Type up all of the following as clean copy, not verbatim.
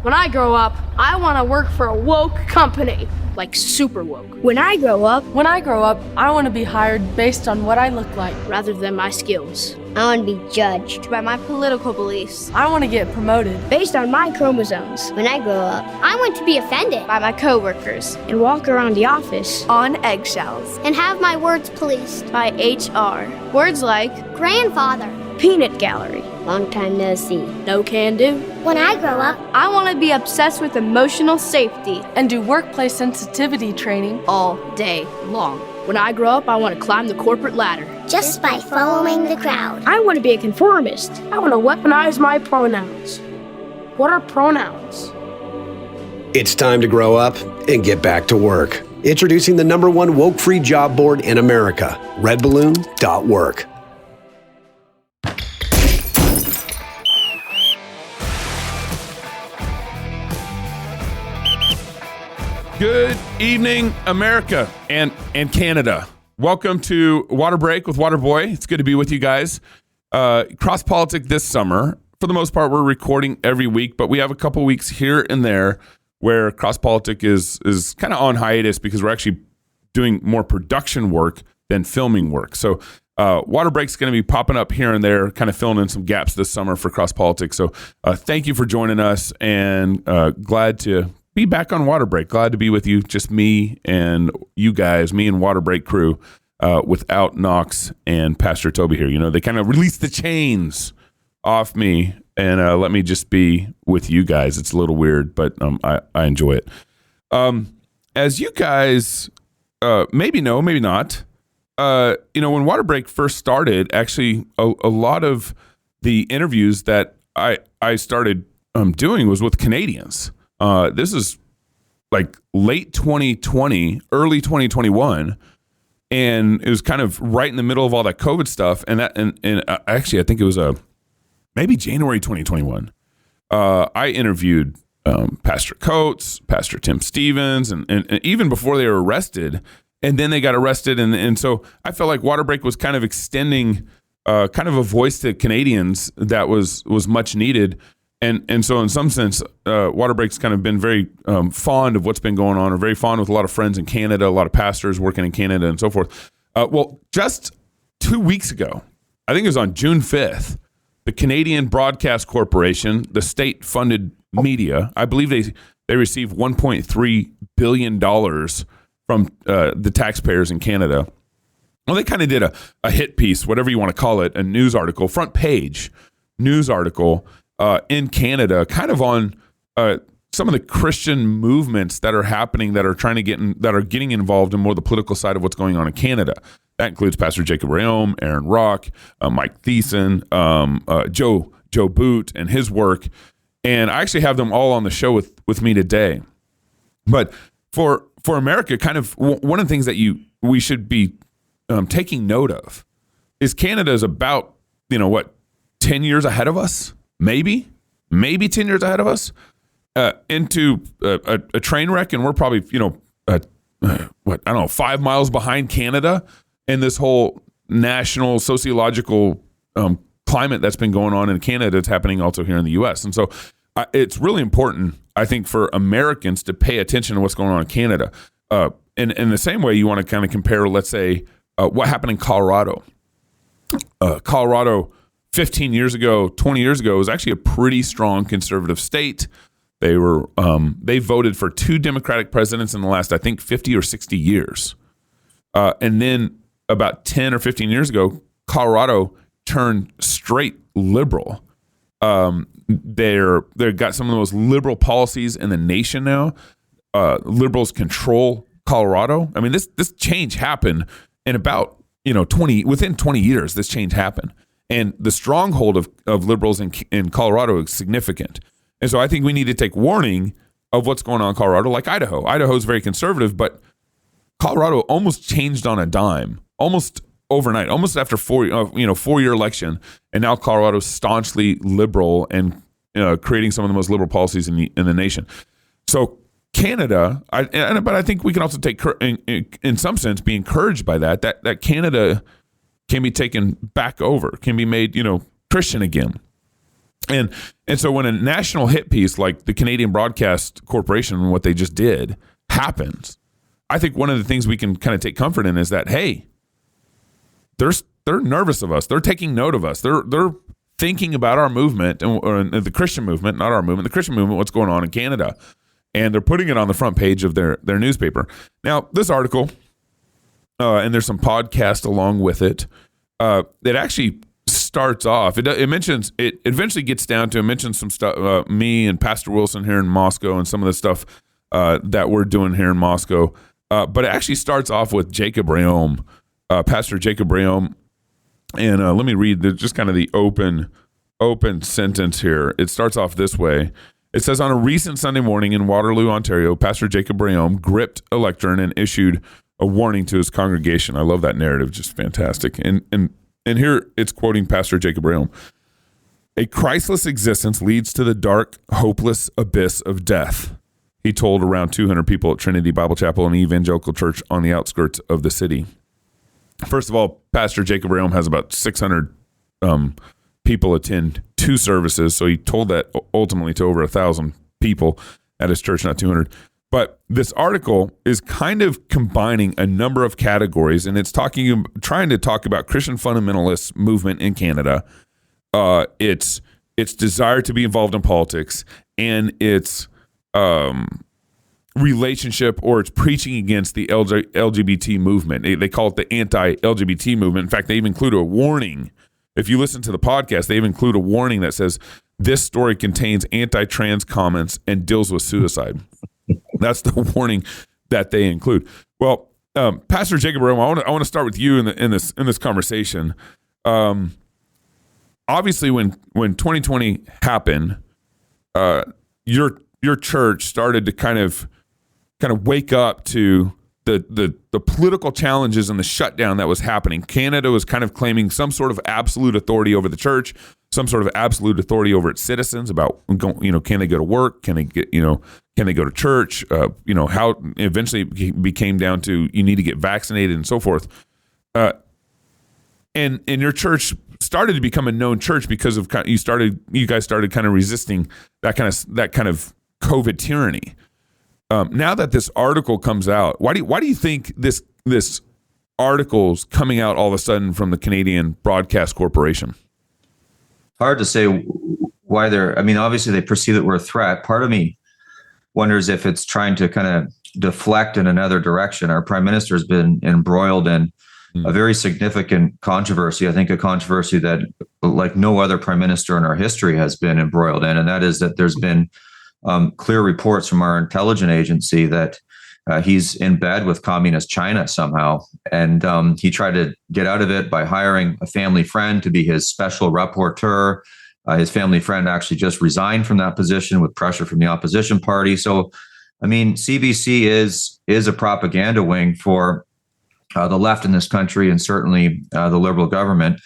When I grow up, I want to work for a woke company, like super woke. When I grow up, I want to be hired based on what I look like, rather than my skills. I want to be judged by my political beliefs. I want to get promoted based on my chromosomes. When I grow up, I want to be offended by my coworkers and walk around the office on eggshells and have my words policed by HR. Words like grandfather, peanut gallery, long time no see, no can do. When I grow up, I want to be obsessed with emotional safety and do workplace sensitivity training all day long. When I grow up, I want to climb the corporate ladder just by following the crowd. I want to be a conformist. I want to weaponize my pronouns. What are pronouns? It's time to grow up and get back to work. Introducing the #1 woke-free job board in America, redballoon.work. Good evening, America and Canada. Welcome to Water Break with Waterboy. It's good to be with you guys. Cross Politic this summer. For the most part, we're recording every week, but we have a couple weeks here and there where Cross Politic is kind of on hiatus because we're actually doing more production work than filming work. So Water Break's going to be popping up here and there, kind of filling in some gaps this summer for Cross Politic. So thank you for joining us, and glad to be back on Water Break. Glad to be with you, just me and you guys, me and Water Break crew, without Knox and Pastor Toby here. You know, they kind of released the chains off me and let me just be with you guys. It's a little weird, but I enjoy it. As you guys maybe know, maybe not, when Water Break first started, actually a lot of the interviews that I started doing was with Canadians. This is like late 2020, early 2021, and it was kind of right in the middle of all that COVID stuff. And actually, I think it was maybe January 2021. I interviewed Pastor Coates, Pastor Tim Stevens, and even before they were arrested, and then they got arrested, and so I felt like Water Break was kind of extending kind of a voice to Canadians that was much needed. And so in some sense, Water Break's kind of been very fond of what's been going on, or very fond with a lot of friends in Canada, a lot of pastors working in Canada and so forth. Well, just 2 weeks ago, I think it was on June 5th, the Canadian Broadcast Corporation, the state-funded media, I believe they received $1.3 billion from the taxpayers in Canada. Well, they kind of did a hit piece, whatever you want to call it, a news article, front page news article, in Canada, kind of on some of the Christian movements that are happening, that are trying to that are getting involved in more the political side of what's going on in Canada. That includes Pastor Jacob Reaume, Aaron Rock, Mike Thiessen, Joe Boot, and his work. And I actually have them all on the show with me today. But for America, kind of one of the things that we should be taking note of is Canada is about 10 years ahead of us. Maybe 10 years ahead of us into a train wreck, and we're probably 5 miles behind Canada in this whole national sociological climate that's been going on in Canada. It's happening also here in the U.S. And so it's really important, I think, for Americans to pay attention to what's going on in Canada. In the same way, you want to kind of compare, let's say, what happened in Colorado. Colorado 15 years ago, 20 years ago, was actually a pretty strong conservative state. They voted for 2 Democratic presidents in the last, I think, 50 or 60 years. And then about 10 or 15 years ago, Colorado turned straight liberal. They've got some of the most liberal policies in the nation now. Liberals control Colorado. I mean, this change happened in about within 20 years. This change happened. And the stronghold of liberals in Colorado is significant. And so I think we need to take warning of what's going on in Colorado, like Idaho. Idaho is very conservative, but Colorado almost changed on a dime, almost overnight, almost after 4-year election. And now Colorado's staunchly liberal and creating some of the most liberal policies in the nation. So Canada, but I think we can also take, in some sense, be encouraged by that Canada can be taken back over, can be made, Christian again. And so when a national hit piece like the Canadian Broadcast Corporation, what they just did, happens, I think one of the things we can kind of take comfort in is that, hey, they're nervous of us. They're taking note of us. They're thinking about our movement or the Christian movement, not our movement, the Christian movement, what's going on in Canada. And they're putting it on the front page of their newspaper. Now, this article, and there's some podcast along with it, it actually starts off, it eventually gets down to, it mentions some stuff, me and Pastor Wilson here in Moscow and some of the stuff that we're doing here in Moscow. But it actually starts off with Jacob Reaume, Pastor Jacob Reaume. And let me read just kind of the open sentence here. It starts off this way. It says, on a recent Sunday morning in Waterloo, Ontario, Pastor Jacob Reaume gripped a lectern and issued a warning to his congregation. I love that narrative, just fantastic. And here it's quoting Pastor Jacob Reaume. A Christless existence leads to the dark, hopeless abyss of death, he told around 200 people at Trinity Bible Chapel, an evangelical church on the outskirts of the city. First of all, Pastor Jacob Reaume has about 600 people attend 2 services, so he told that ultimately to over 1,000 people at his church, not 200. But this article is kind of combining a number of categories, and it's trying to talk about Christian fundamentalist movement in Canada, its desire to be involved in politics, and its relationship or its preaching against the LGBT movement. They call it the anti-LGBT movement. In fact, they even include a warning. If you listen to the podcast, they even include a warning that says this story contains anti-trans comments and deals with suicide. That's the warning that they include. Well, Pastor Jacob Reaume, I want to start with you in this conversation. Obviously, when 2020 happened, your church started to kind of wake up to the political challenges and the shutdown that was happening. Canada was kind of claiming some sort of absolute authority over the church, some sort of absolute authority over its citizens about, can they go to work? Can they can they go to church? How eventually it became down to you need to get vaccinated and so forth. And your church started to become a known church because of you guys started kind of resisting that kind of COVID tyranny. Now that this article comes out, why do you think this article's coming out all of a sudden from the Canadian Broadcast Corporation? Hard to say why obviously they perceive that we're a threat. Part of me wonders if it's trying to kind of deflect in another direction. Our prime minister has been embroiled in a very significant controversy. I think a controversy that like no other prime minister in our history has been embroiled in, and that is that there's been clear reports from our intelligence agency that he's in bed with communist China somehow. And he tried to get out of it by hiring a family friend to be his special rapporteur. His family friend actually just resigned from that position with pressure from the opposition party. So, CBC is a propaganda wing for the left in this country and certainly the Liberal government.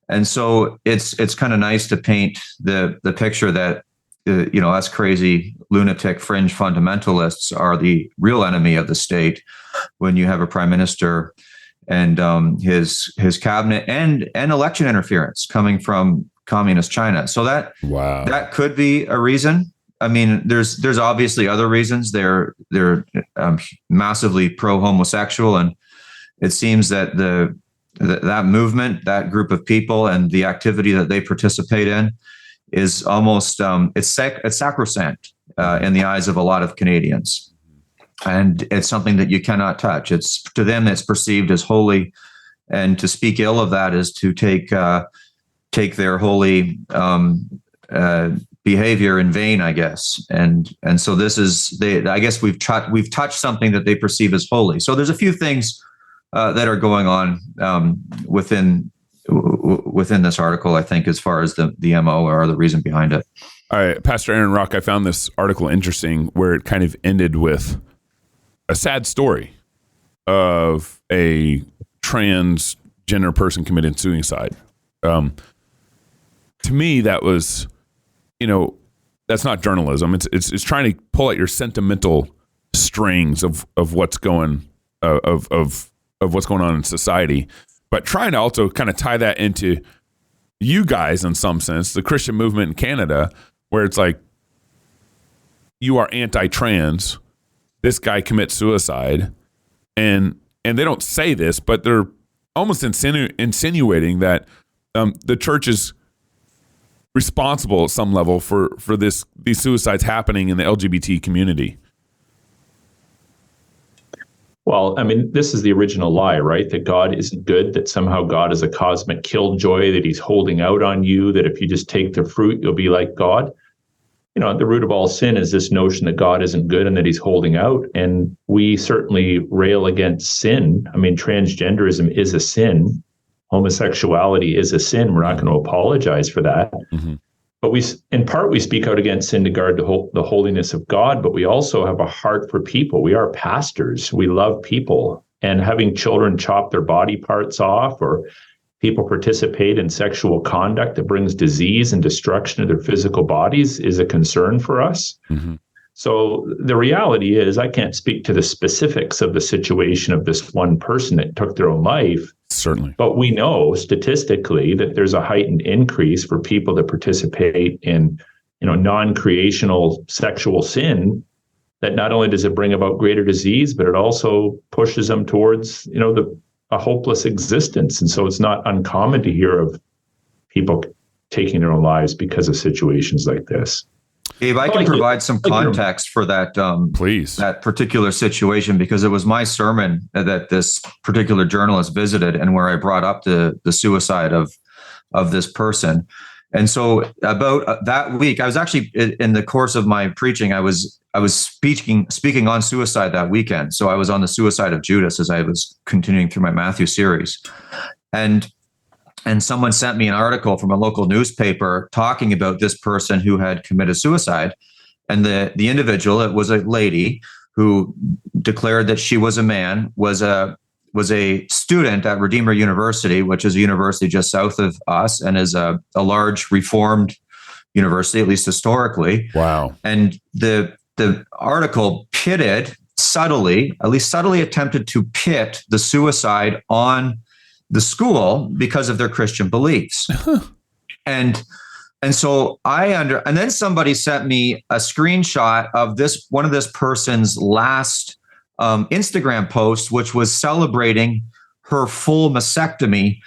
And so it's kind of nice to paint the picture that us crazy lunatic fringe fundamentalists are the real enemy of the state when you have a prime minister and his cabinet and election interference coming from communist China. So that could be a reason. There's obviously other reasons. They're massively pro-homosexual, and it seems that that movement, that group of people, and the activity that they participate in is almost it's sacrosanct in the eyes of a lot of Canadians, and it's something that you cannot touch. It's to them it's perceived as holy, and to speak ill of that is to take their holy behavior in vain, I guess. And so this is I guess we've touched something that they perceive as holy. So there's a few things that are going on within this article, I think, as far as the MO or the reason behind it. All right, Pastor Aaron Rock, I found this article interesting where it kind of ended with a sad story of a transgender person committed suicide. To me, that was, that's not journalism. It's trying to pull at your sentimental strings of what's going of what's going on in society, but trying to also kind of tie that into you guys, in some sense, the Christian movement in Canada, where it's like, you are anti-trans, this guy commits suicide, and they don't say this, but they're almost insinuating that the church is responsible at some level for these suicides happening in the LGBT community. Well, I mean, this is the original lie, right? That God isn't good, that somehow God is a cosmic killjoy, that he's holding out on you, that if you just take the fruit, you'll be like God. You know, at the root of all sin is this notion that God isn't good and that he's holding out. And we certainly rail against sin. I mean, transgenderism is a sin. Homosexuality is a sin. We're not going to apologize for that. Mm-hmm. But we speak out against sin to guard the holiness of God, but we also have a heart for people. We are pastors. We love people. And having children chop their body parts off, or people participate in sexual conduct that brings disease and destruction of their physical bodies, is a concern for us. Mm-hmm. So the reality is, I can't speak to the specifics of the situation of this one person that took their own life. Certainly. But we know statistically that there's a heightened increase for people that participate in, non-creational sexual sin, that not only does it bring about greater disease, but it also pushes them towards, a hopeless existence. And so it's not uncommon to hear of people taking their own lives because of situations like this. Gabe, I can provide some context for that. Please. That particular situation, because it was my sermon that this particular journalist visited, and where I brought up the suicide of this person. And so about that week, I was actually, in the course of my preaching, I was speaking on suicide that weekend. So I was on the suicide of Judas as I was continuing through my Matthew series, and someone sent me an article from a local newspaper talking about this person who had committed suicide. And the individual, it was a lady who declared that she was a man, was a student at Redeemer University, which is a university just south of us and is a large Reformed university, at least historically. Wow. And the article subtly attempted to pit the suicide on the school because of their Christian beliefs. And so and then somebody sent me a screenshot of one of this person's last Instagram post, which was celebrating her full mastectomy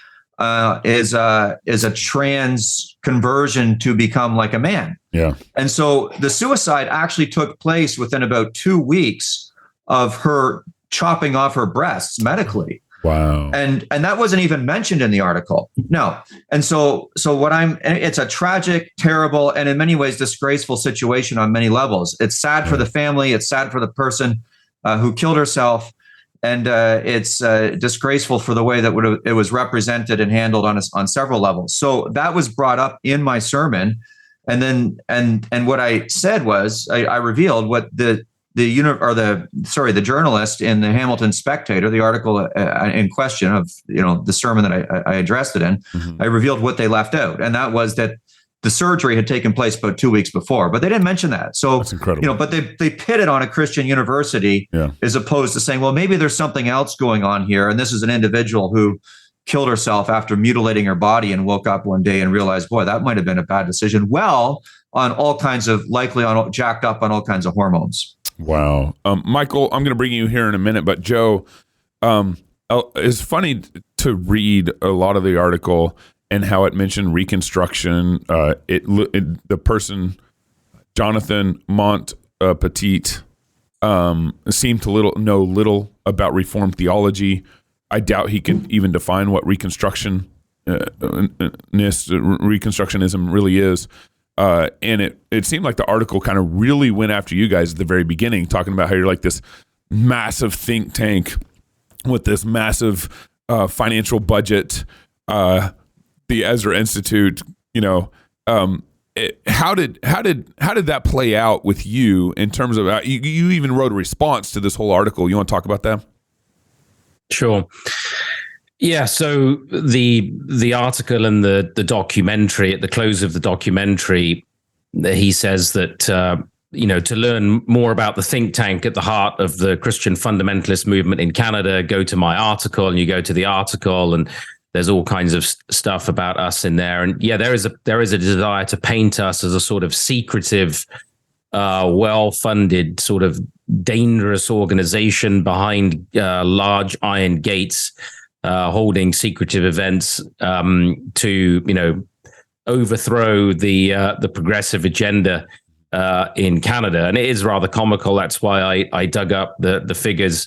is a trans conversion to become like a man. Yeah. And so the suicide actually took place within about 2 weeks of her chopping off her breasts medically. Wow. And that wasn't even mentioned in the article. No. And so it's a tragic, terrible, and in many ways disgraceful situation on many levels. It's sad for the family. It's sad for the person who killed herself. And it's disgraceful for the way that it was represented and handled on several levels. So that was brought up in my sermon. And then, and what I said was, I revealed what the journalist in the Hamilton Spectator, the article in question of, the sermon that I addressed it in, mm-hmm. I revealed what they left out. And that was that the surgery had taken place about 2 weeks before, but they didn't mention that. So, that's incredible. But they pit it on a Christian university, as opposed to saying, well, maybe there's something else going on here. And this is an individual who killed herself after mutilating her body and woke up one day and realized, boy, that might have been a bad decision. Well, jacked up on all kinds of hormones. Wow. Michael, I'm going to bring you here in a minute, but Joe, it's funny to read a lot of the article and how it mentioned Reconstruction. The person, Jonathan Montpetit, seemed to know little about Reformed theology. I doubt he could even define what Reconstructionism really is. And it seemed like the article kind of really went after you guys at the very beginning, talking about how you're like this massive think tank with this massive financial budget, the Ezra Institute. How did that play out with you in terms of you even wrote a response to this whole article? You want to talk about that? Sure. Yeah, so the article and the documentary, at the close of the documentary, he says that to learn more about the think tank at the heart of the Christian fundamentalist movement in Canada, go to my article, and you go to the article, and There's all kinds of stuff about us in there, and yeah, there is a desire to paint us as a sort of secretive, well-funded, sort of dangerous organization behind large iron gates, holding secretive events to overthrow the progressive agenda in Canada. And it is rather comical. That's why I dug up the figures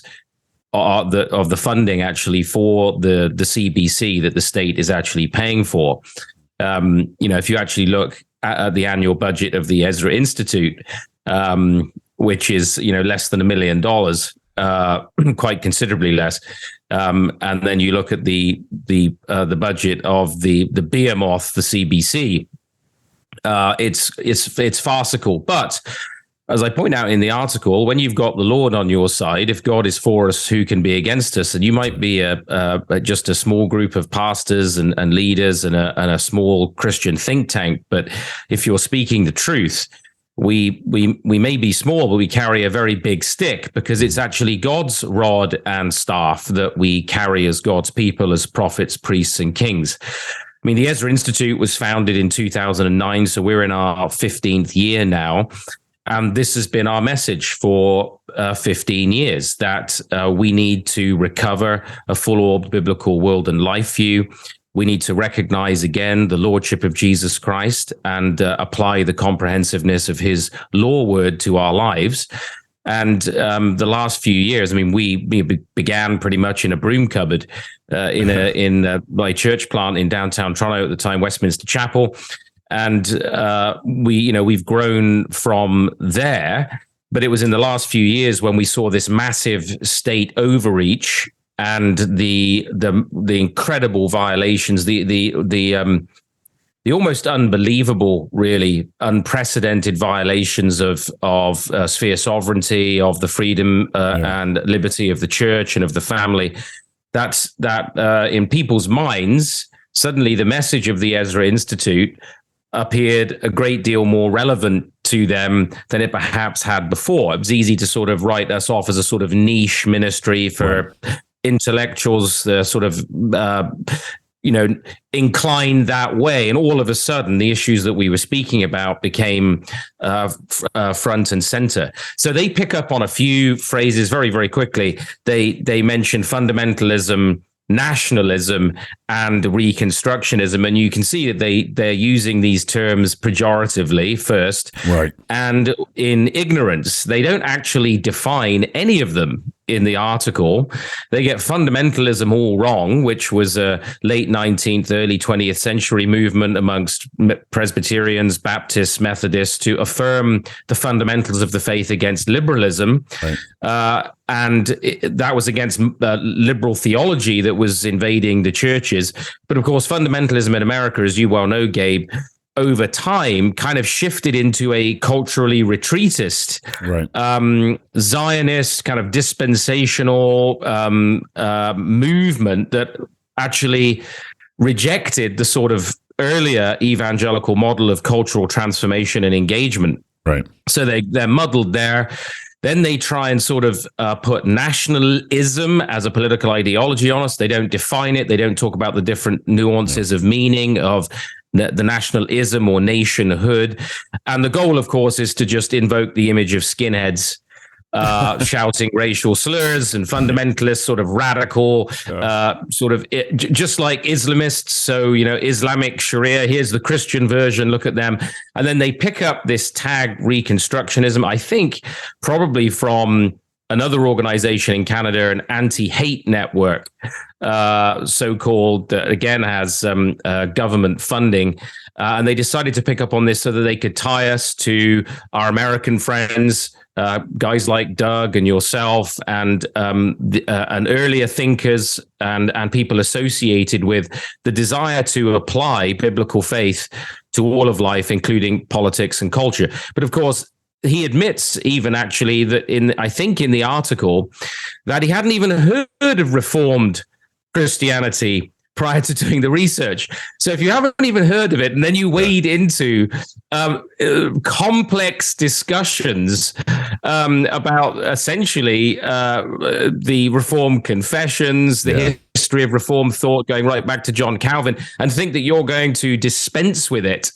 of the funding actually for the CBC that the state is actually paying for. If you actually look at the annual budget of the Ezra Institute, which is less than $1 million, quite considerably less, and then you look at the budget of the behemoth, the CBC, it's farcical. But as I point out in the article, when you've got the Lord on your side, if God is for us, who can be against us? And you might be just a small group of pastors and leaders and a small Christian think tank. But if you're speaking the truth, we may be small, but we carry a very big stick, because it's actually God's rod and staff that we carry as God's people, as prophets, priests, and kings. I mean, the Ezra Institute was founded in 2009, so we're in our 15th year now. And this has been our message for 15 years, that we need to recover a full-orbed biblical world and life view. We need to recognize again the lordship of Jesus Christ and apply the comprehensiveness of his law word to our lives. And the last few years, I mean, we began pretty much in a broom cupboard in my church plant in downtown Toronto at the time, Westminster Chapel. And we've grown from there, but it was in the last few years when we saw this massive state overreach and the incredible violations, the almost unbelievable, really unprecedented violations of sphere sovereignty, of the freedom and liberty of the church and of the family. That in people's minds, suddenly the message of the Ezra Institute appeared a great deal more relevant to them than it perhaps had before. It was easy to sort of write us off as a sort of niche ministry for intellectuals, sort of, inclined that way. And all of a sudden, the issues that we were speaking about became front and center. So they pick up on a few phrases very, very quickly. They mention fundamentalism, nationalism, and reconstructionism, and you can see that they're using these terms pejoratively first, right? And in ignorance, they don't actually define any of them in the article. They get fundamentalism all wrong, which was a late 19th, early 20th century movement amongst Presbyterians, Baptists, Methodists to affirm the fundamentals of the faith against liberalism. Right. And that was against liberal theology that was invading the churches. But of course, fundamentalism in America, as you well know, Gabe, over time kind of shifted into a culturally retreatist, Zionist kind of dispensational movement that actually rejected the sort of earlier evangelical model of cultural transformation and engagement. Right. So they're muddled there. Then they try and sort of put nationalism as a political ideology on us. They don't define it. They don't talk about the different nuances of meaning of the nationalism or nationhood. And the goal, of course, is to just invoke the image of skinheads shouting racial slurs and fundamentalists, sort of radical, just like Islamists. So, Islamic Sharia, here's the Christian version, look at them. And then they pick up this tag Reconstructionism, I think probably from another organization in Canada, an anti-hate network, so-called, that again has government funding. And they decided to pick up on this so that they could tie us to our American friends, guys like Doug and yourself, and earlier thinkers and people associated with the desire to apply biblical faith to all of life, including politics and culture. But of course, he admits even actually that I think in the article that he hadn't even heard of Reformed Christianity prior to doing the research. So if you haven't even heard of it, and then you wade into complex discussions about essentially the Reformed confessions, the history of Reformed thought going right back to John Calvin, and think that you're going to dispense with it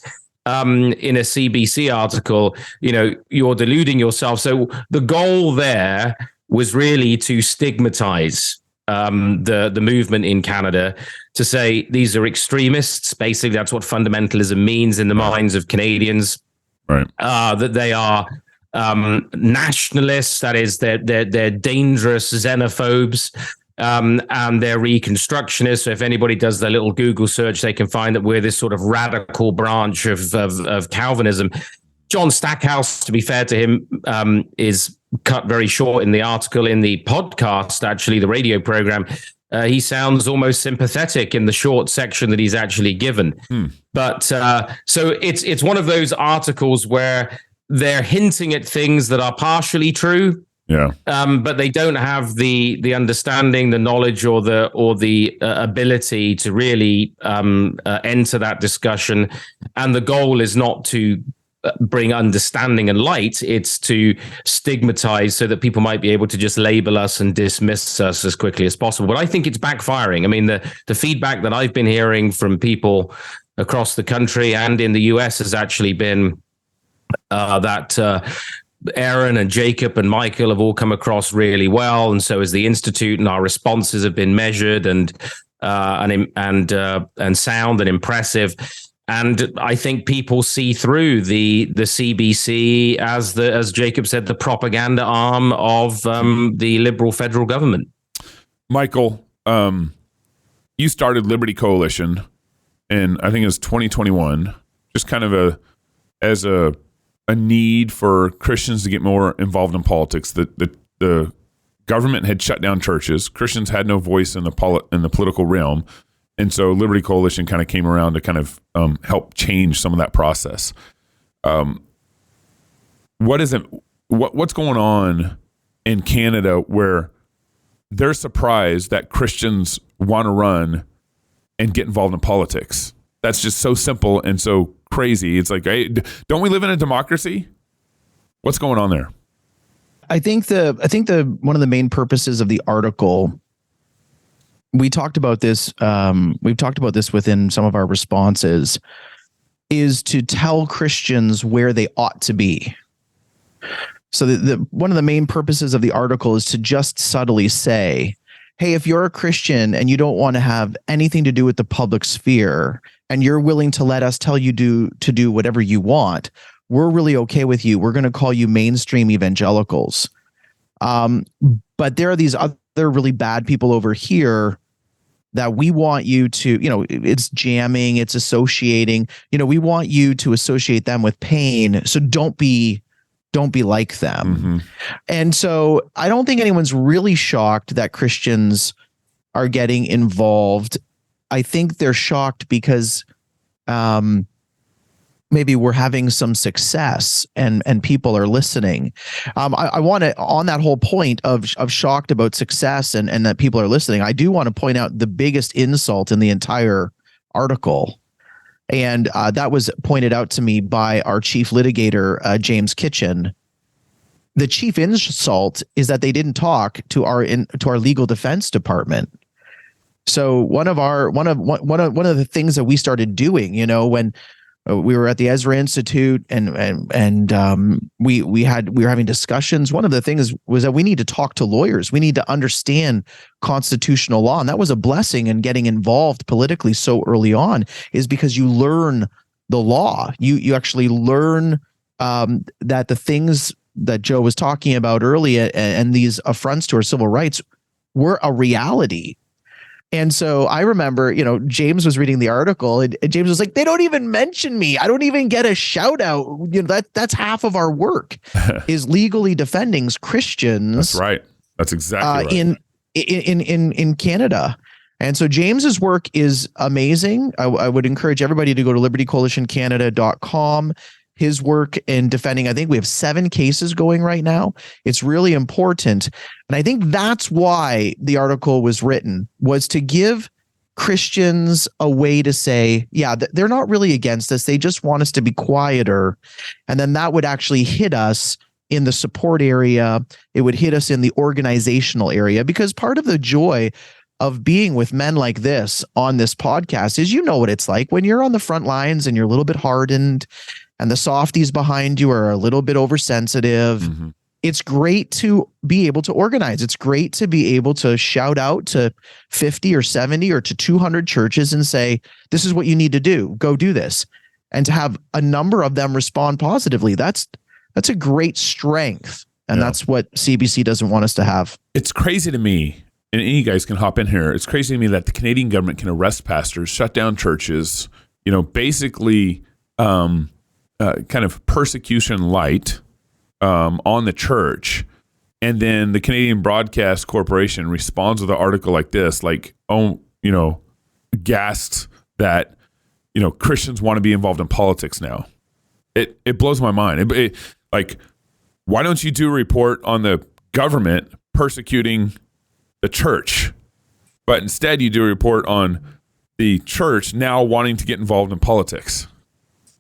in a CBC article, you're deluding yourself. So the goal there was really to stigmatize the movement in Canada, to say these are extremists. Basically, that's what fundamentalism means in the minds of Canadians. Right. That they are nationalists. That is, they're dangerous xenophobes. And they're reconstructionists. So if anybody does their little Google search, they can find that we're this sort of radical branch of Calvinism. John Stackhouse, to be fair to him, is cut very short in the article. In the podcast, actually, the radio program, he sounds almost sympathetic in the short section that he's actually given. But so it's one of those articles where they're hinting at things that are partially true. Yeah. But they don't have the understanding, the knowledge, or the ability to really enter that discussion. And the goal is not to bring understanding and light; it's to stigmatize, so that people might be able to just label us and dismiss us as quickly as possible. But I think it's backfiring. I mean, the feedback that I've been hearing from people across the country and in the US has actually been that. Aaron and Jacob and Michael have all come across really well, and so has the Institute, and our responses have been measured and sound and impressive. And I think people see through the CBC as Jacob said, the propaganda arm of the Liberal federal government. Michael, you started Liberty Coalition, and I think it was 2021, just kind of as a need for Christians to get more involved in politics. The government had shut down churches. Christians had no voice in the political realm. And so Liberty Coalition kind of came around to kind of help change some of that process. What's going on in Canada where they're surprised that Christians want to run and get involved in politics? That's just so simple and so crazy. It's like, hey, don't we live in a democracy? What's going on there? I think the one of the main purposes of the article, we talked about this. We've talked about this within some of our responses, is to tell Christians where they ought to be. So the one of the main purposes of the article is to just subtly say, hey, if you're a Christian and you don't want to have anything to do with the public sphere, and you're willing to let us tell you to do whatever you want, we're really okay with you. We're going to call you mainstream evangelicals. But there are these other really bad people over here that we want you to, it's jamming, it's associating, we want you to associate them with pain. So don't be like them. Mm-hmm. And so I don't think anyone's really shocked that Christians are getting involved. I think they're shocked because maybe we're having some success and people are listening. I want to, on that whole point of shocked about success and that people are listening, I do want to point out the biggest insult in the entire article. And that was pointed out to me by our chief litigator, James Kitchen. The chief insult is that they didn't talk to our legal defense department. So one of the things that we started doing, when we were at the Ezra Institute and we were having discussions, one of the things was that we need to talk to lawyers. We need to understand constitutional law. And that was a blessing in getting involved politically so early on, is because you learn the law. You actually learn that the things that Joe was talking about earlier and these affronts to our civil rights were a reality. And so I remember, James was reading the article and James was like, they don't even mention me. I don't even get a shout out. That's half of our work is legally defending Christians. That's right. That's exactly right. In Canada. And so James's work is amazing. I would encourage everybody to go to libertycoalitioncanada.com. His work in defending, I think we have 7 cases going right now. It's really important. And I think that's why the article was written, was to give Christians a way to say, yeah, they're not really against us. They just want us to be quieter. And then that would actually hit us in the support area. It would hit us in the organizational area, because part of the joy of being with men like this on this podcast is, you know what it's like when you're on the front lines and you're a little bit hardened and the softies behind you are a little bit oversensitive. Mm-hmm. It's great to be able to organize. It's great to be able to shout out to 50 or 70 or to 200 churches and say, this is what you need to do. Go do this. And to have a number of them respond positively. That's a great strength. And that's what CBC doesn't want us to have. It's crazy to me, and you guys can hop in here. It's crazy to me that the Canadian government can arrest pastors, shut down churches, basically kind of persecution light on the church. And then the Canadian Broadcast Corporation responds with an article like this, gassed that, Christians want to be involved in politics now. It blows my mind. Why don't you do a report on the government persecuting the church? But instead you do a report on the church now wanting to get involved in politics.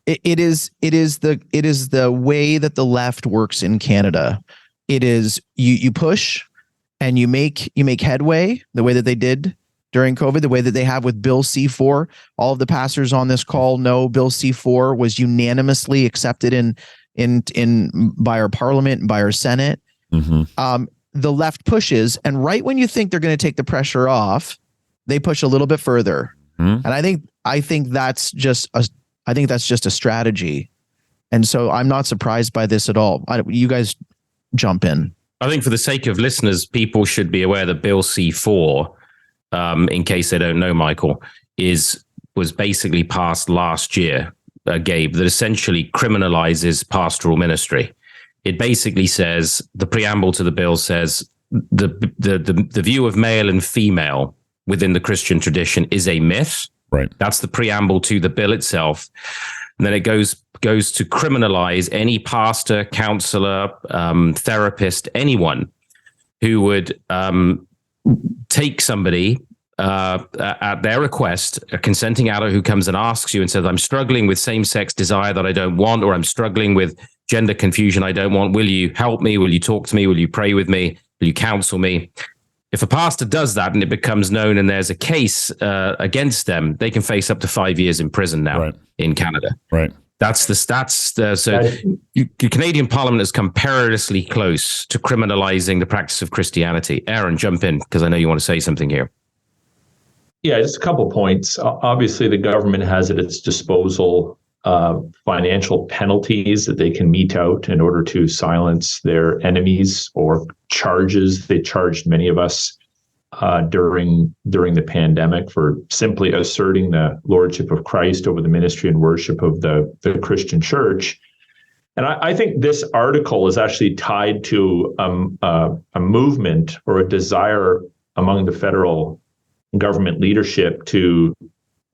It is the way that the left works in Canada. It is you push and you make headway the way that they did during COVID, the way that they have with Bill C-4. All of the pastors on this call know Bill C-4 was unanimously accepted in by our parliament and by our Senate. Mm-hmm. The left pushes, and right when you think they're going to take the pressure off, they push a little bit further. Mm-hmm. And I think that's just a strategy. And so I'm not surprised by this at all. You guys jump in. I think for the sake of listeners, people should be aware that Bill C-4, in case they don't know, Michael, was basically passed last year, Gabe, that essentially criminalizes pastoral ministry. It basically says, the preamble to the bill says, the view of male and female within the Christian tradition is a myth. Right. That's the preamble to the bill itself. And then it goes to criminalize any pastor, counselor, therapist, anyone who would take somebody at their request, a consenting adult who comes and asks you and says, I'm struggling with same-sex desire that I don't want, or I'm struggling with gender confusion I don't want. Will you help me? Will you talk to me? Will you pray with me? Will you counsel me? If a pastor does that and it becomes known and there's a case against them, they can face up to 5 years in prison now in Canada. Right. That's the stats. The Canadian Parliament has come perilously close to criminalizing the practice of Christianity. Aaron, jump in, because I know you want to say something here. Yeah, just a couple points. Obviously, the government has at its disposal financial penalties that they can mete out in order to silence their enemies, or charges. They charged many of us during the pandemic for simply asserting the lordship of Christ over the ministry and worship of the Christian church. And I think this article is actually tied to a movement or a desire among the federal government leadership to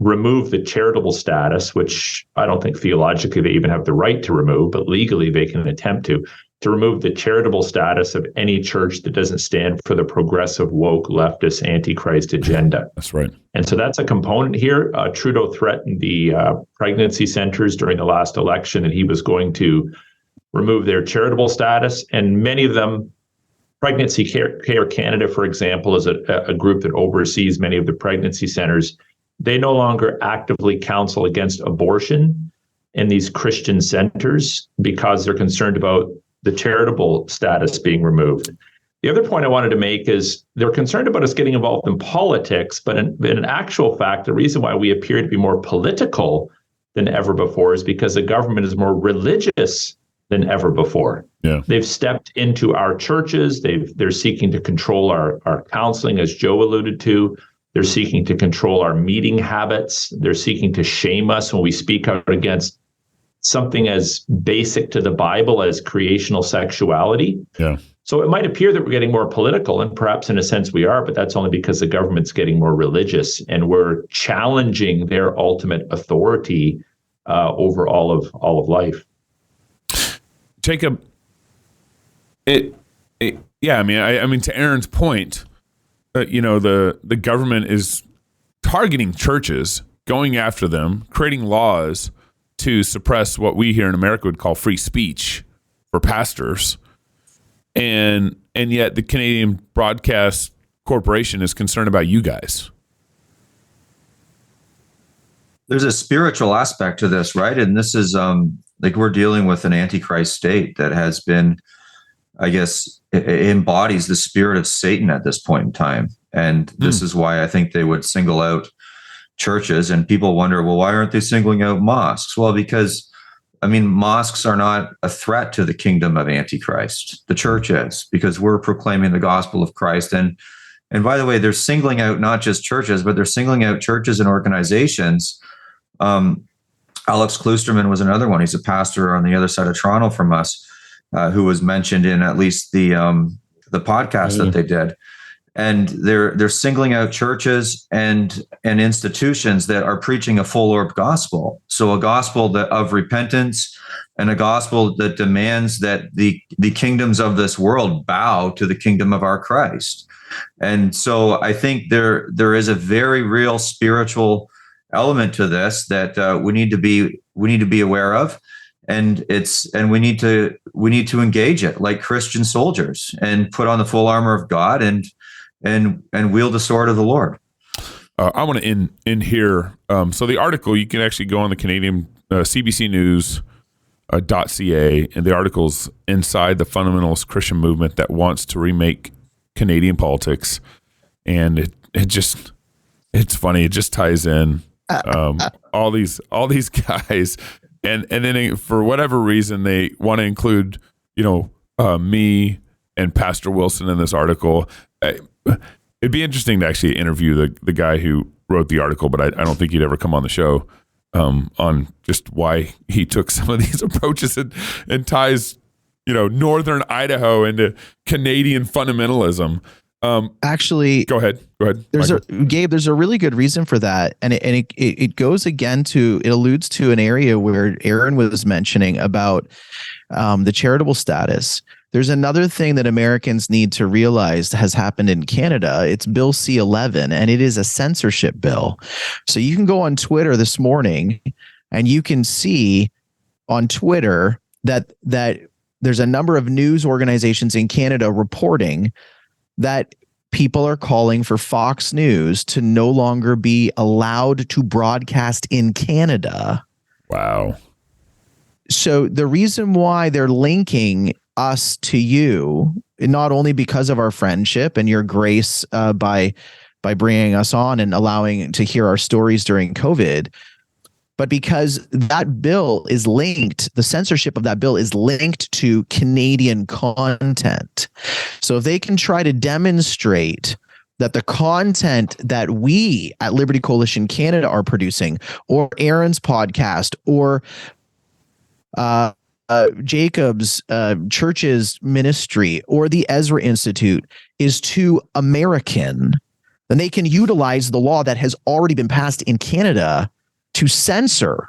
remove the charitable status, which I don't think theologically they even have the right to remove, but legally they can attempt to remove the charitable status of any church that doesn't stand for the progressive, woke, leftist, antichrist agenda. That's right. And so that's a component here. Trudeau threatened the pregnancy centers during the last election, and he was going to remove their charitable status. And many of them, Pregnancy Care Canada, for example, is a group that oversees many of the pregnancy centers. They no longer actively counsel against abortion in these Christian centers because they're concerned about the charitable status being removed. The other point I wanted to make is they're concerned about us getting involved in politics, but in actual fact, the reason why we appear to be more political than ever before is because the government is more religious than ever before. Yeah. They've stepped into our churches. They're seeking to control our counseling, as Joe alluded to. They're seeking to control our meeting habits. They're seeking to shame us when we speak out against something as basic to the Bible as creational sexuality. Yeah. So it might appear that we're getting more political, and perhaps in a sense we are, but that's only because the government's getting more religious and we're challenging their ultimate authority over all of life. Jacob, I mean, to Aaron's point, the government is targeting churches, going after them, creating laws to suppress what we here in America would call free speech for pastors, and yet the Canadian Broadcast corporation is concerned about you guys. There's a spiritual aspect to this, right? And this is like we're dealing with an antichrist state that has been, I guess, embodies the spirit of Satan at this point in time. And this is why I think they would single out churches. And people wonder, well, why aren't they singling out mosques? Well, because, I mean, mosques are not a threat to the kingdom of Antichrist. The church is, because we're proclaiming the gospel of Christ. And by the way, they're singling out not just churches, but they're singling out churches and organizations. Alex Klusterman was another one. He's a pastor on the other side of Toronto from us, who was mentioned in at least the podcast that they did. And they're singling out churches and institutions that are preaching a full orb gospel. So a gospel of repentance, and a gospel that demands that the kingdoms of this world bow to the kingdom of our Christ. And so I think there is a very real spiritual element to this that we need to be aware of. And we need to engage it like Christian soldiers and put on the full armor of God and wield the sword of the Lord. I want to end here. So the article, you can actually go on the Canadian CBC News .ca, and the article's inside the fundamentalist Christian movement that wants to remake Canadian politics. And it's funny. It just ties in all these guys. And then for whatever reason, they want to include, me and Pastor Wilson in this article. It'd be interesting to actually interview the guy who wrote the article, but I don't think he'd ever come on the show on just why he took some of these approaches and ties, Northern Idaho into Canadian fundamentalism. Actually, go ahead. Gabe, there's a really good reason for that. And it goes again it alludes to an area where Aaron was mentioning about the charitable status. There's another thing that Americans need to realize has happened in Canada. It's Bill C-11, and it is a censorship bill. So you can go on Twitter this morning, and you can see on Twitter that there's a number of news organizations in Canada reporting that people are calling for Fox News to no longer be allowed to broadcast in Canada. Wow. So the reason why they're linking us to you, not only because of our friendship and your grace by bringing us on and allowing to hear our stories during COVID, but because that bill is linked, the censorship of that bill is linked to Canadian content. So if they can try to demonstrate that the content that we at Liberty Coalition Canada are producing, or Aaron's podcast, or Jacob's church's ministry, or the Ezra Institute is too American, then they can utilize the law that has already been passed in Canada to censor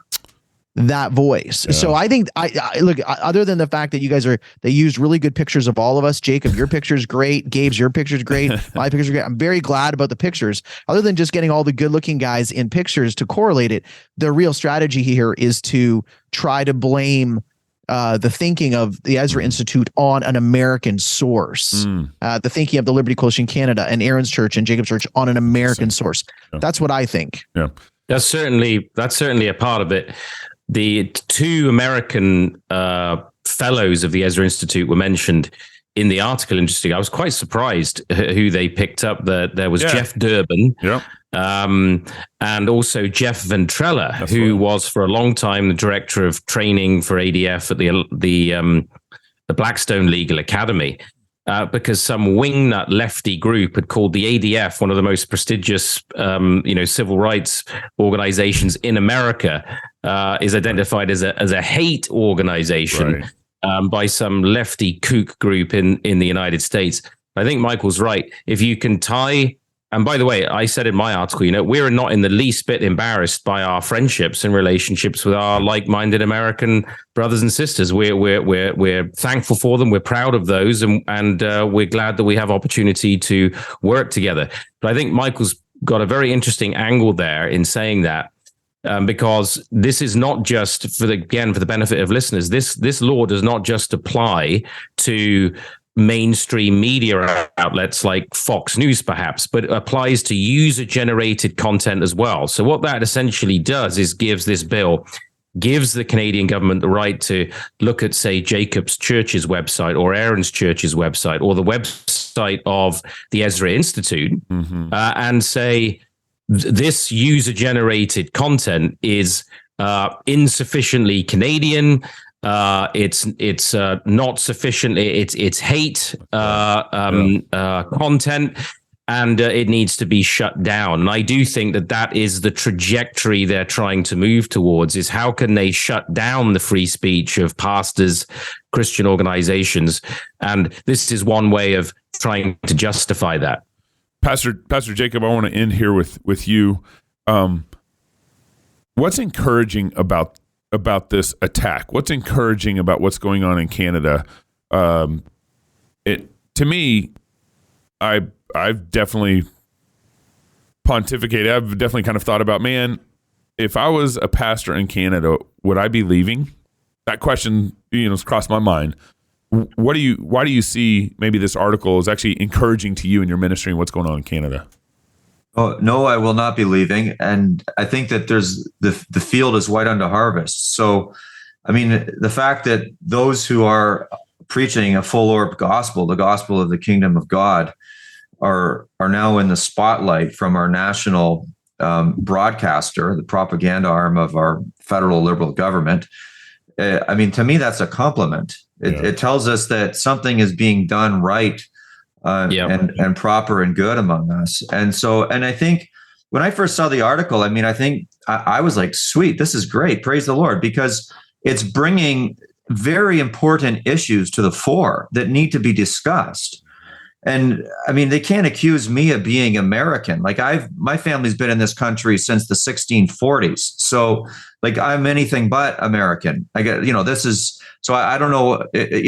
that voice. Yeah. So I think I look, other than the fact that you guys they used really good pictures of all of us. Jacob, your picture's great. Gabe's, your picture's great. My picture's great. I'm very glad about the pictures. Other than just getting all the good looking guys in pictures to correlate it, the real strategy here is to try to blame the thinking of the Ezra Institute on an American source, the thinking of the Liberty Coalition Canada and Aaron's Church and Jacob's Church on an American source. Yeah. That's what I think. Yeah, that's certainly a part of it. The two American fellows of the Ezra Institute were mentioned in the article. Interesting. I was quite surprised who they picked up. There was Jeff Durbin. Yeah. And also Jeff Ventrella, who was for a long time the director of training for ADF at the Blackstone Legal Academy, because some wingnut lefty group had called the ADF one of the most prestigious, civil rights organizations in America, is identified as a hate organization by some lefty kook group in the United States. I think Michael's right. If you can tie. And by the way, I said in my article, we're not in the least bit embarrassed by our friendships and relationships with our like-minded American brothers and sisters. We're thankful for them. We're proud of those, and we're glad that we have opportunity to work together. But I think Michael's got a very interesting angle there in saying that, because this is not just for the benefit of listeners. This law does not just apply to mainstream media outlets like Fox News, perhaps, but it applies to user-generated content as well. So what that essentially does is gives the Canadian government the right to look at, say, Jacob's Church's website or Aaron's Church's website or the website of the Ezra Institute and say, this user-generated content is insufficiently Canadian. It's not sufficiently. It's hate content, and it needs to be shut down. And I do think that is the trajectory they're trying to move towards. Is how can they shut down the free speech of pastors, Christian organizations, and this is one way of trying to justify that. Pastor Jacob, I want to end here with you. What's encouraging about this attack? What's encouraging about what's going on in Canada? To me, I've definitely pontificated. I've definitely kind of thought about, man, if I was a pastor in Canada, would I be leaving? That question, has crossed my mind. Why do you see maybe this article is actually encouraging to you in your ministry and what's going on in Canada? Oh, no, I will not be leaving. And I think that there's the field is white unto harvest. So, I mean, the fact that those who are preaching a full orb gospel, the gospel of the kingdom of God, are now in the spotlight from our national broadcaster, the propaganda arm of our federal liberal government. I mean, to me, that's a compliment. It tells us that something is being done right and proper and good among us. And I think when I first saw the article, I mean, I think I was like, sweet, this is great. Praise the Lord, because it's bringing very important issues to the fore that need to be discussed. And I mean, they can't accuse me of being American. Like my family's been in this country since the 1640s. So like I'm anything but American. I get, so I don't know,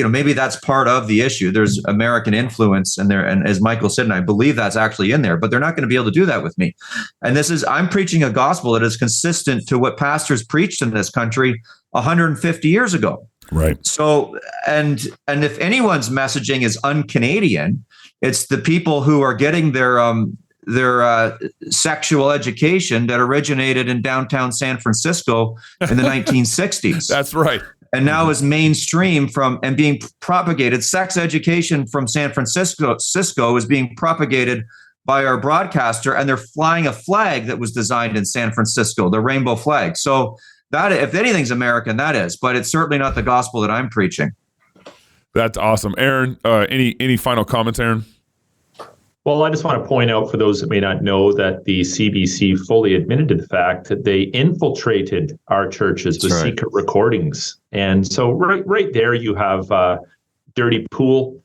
maybe that's part of the issue. There's American influence in there. And as Michael said, and I believe that's actually in there, but they're not going to be able to do that with me. And I'm preaching a gospel that is consistent to what pastors preached in this country 150 years ago. Right. So, and if anyone's messaging is un-Canadian, it's the people who are getting their sexual education that originated in downtown San Francisco in the 1960s. That's right. And now is mainstream and being propagated. Sex education from San Francisco is being propagated by our broadcaster, and they're flying a flag that was designed in San Francisco, the rainbow flag. So that, if anything's American, that is, but it's certainly not the gospel that I'm preaching. That's awesome. Aaron, any final comments, Aaron? Well, I just want to point out for those that may not know that the CBC fully admitted to the fact that they infiltrated our churches with secret recordings. And so right there you have dirty pool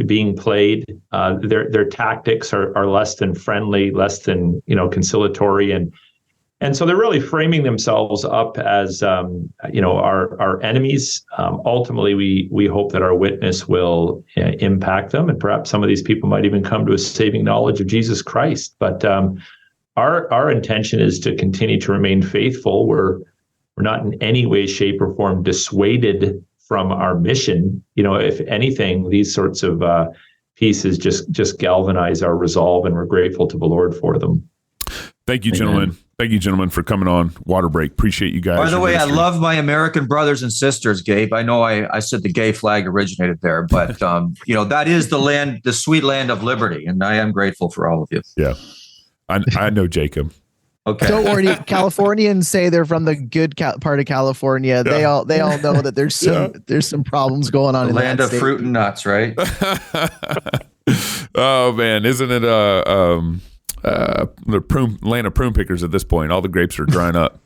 being played. Their tactics are less than friendly, less than conciliatory, and so they're really framing themselves up as our enemies. Ultimately, we hope that our witness will impact them, and perhaps some of these people might even come to a saving knowledge of Jesus Christ. But our intention is to continue to remain faithful. We're not in any way, shape, or form dissuaded from our mission. If anything, these sorts of pieces just galvanize our resolve, and we're grateful to the Lord for them. Thank you, gentlemen. Thank you, gentlemen, for coming on Water Break. Appreciate you guys. By the way, I love my American brothers and sisters, Gabe. I know I said the gay flag originated there, but that is the land, the sweet land of liberty, and I am grateful for all of you. Yeah, I know Jacob. Okay. Don't worry. Californians say they're from the good part of California. Yeah. They all know that there's some problems going on. The in land that of state. Fruit and nuts, right? Oh man, isn't it the land of prune pickers at this point? All the grapes are drying up.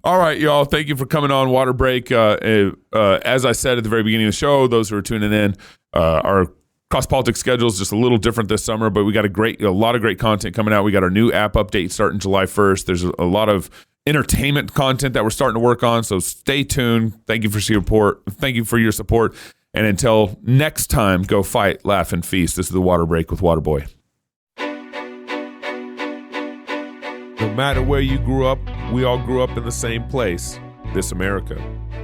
All right, y'all. Thank you for coming on Water Break. As I said at the very beginning of the show, those who are tuning in, our Cross Politics schedule is just a little different this summer, but we got a lot of great content coming out. We got our new app update starting July 1st. There's a lot of entertainment content that we're starting to work on, so stay tuned. Thank you for your support. Thank you for your support. And until next time, go fight, laugh, and feast. This is the Water Break with Waterboy. No matter where you grew up, we all grew up in the same place, this America,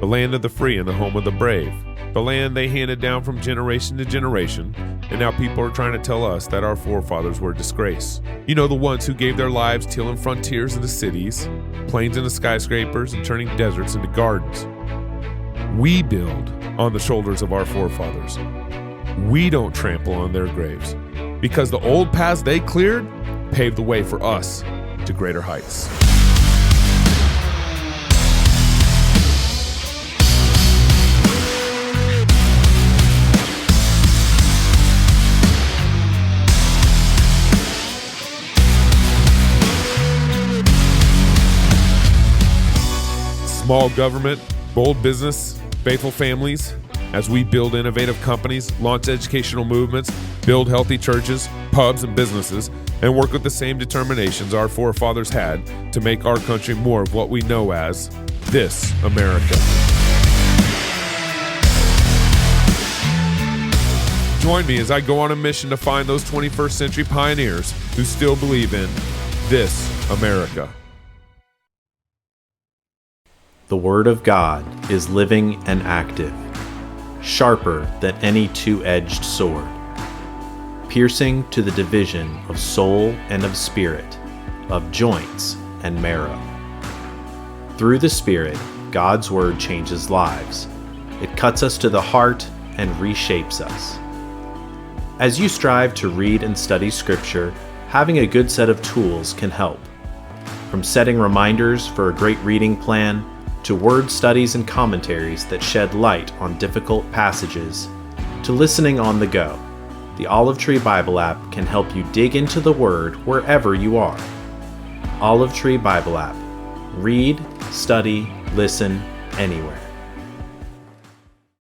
the land of the free and the home of the brave. the land they handed down from generation to generation, and now people are trying to tell us that our forefathers were a disgrace. You know, the ones who gave their lives tilling frontiers into cities, plains into skyscrapers, and turning deserts into gardens. We build on the shoulders of our forefathers. We don't trample on their graves, because the old paths they cleared paved the way for us to greater heights. Small government, bold business, faithful families, as we build innovative companies, launch educational movements, build healthy churches, pubs, and businesses, and work with the same determinations our forefathers had to make our country more of what we know as this America. Join me as I go on a mission to find those 21st century pioneers who still believe in this America. The Word of God is living and active, sharper than any two-edged sword, piercing to the division of soul and of spirit, of joints and marrow. Through the Spirit, God's Word changes lives. It cuts us to the heart and reshapes us. As you strive to read and study Scripture, having a good set of tools can help. From setting reminders for a great reading plan, to word studies and commentaries that shed light on difficult passages, to listening on the go, the Olive Tree Bible app can help you dig into the Word wherever you are. Olive Tree Bible app. Read, study, listen, anywhere.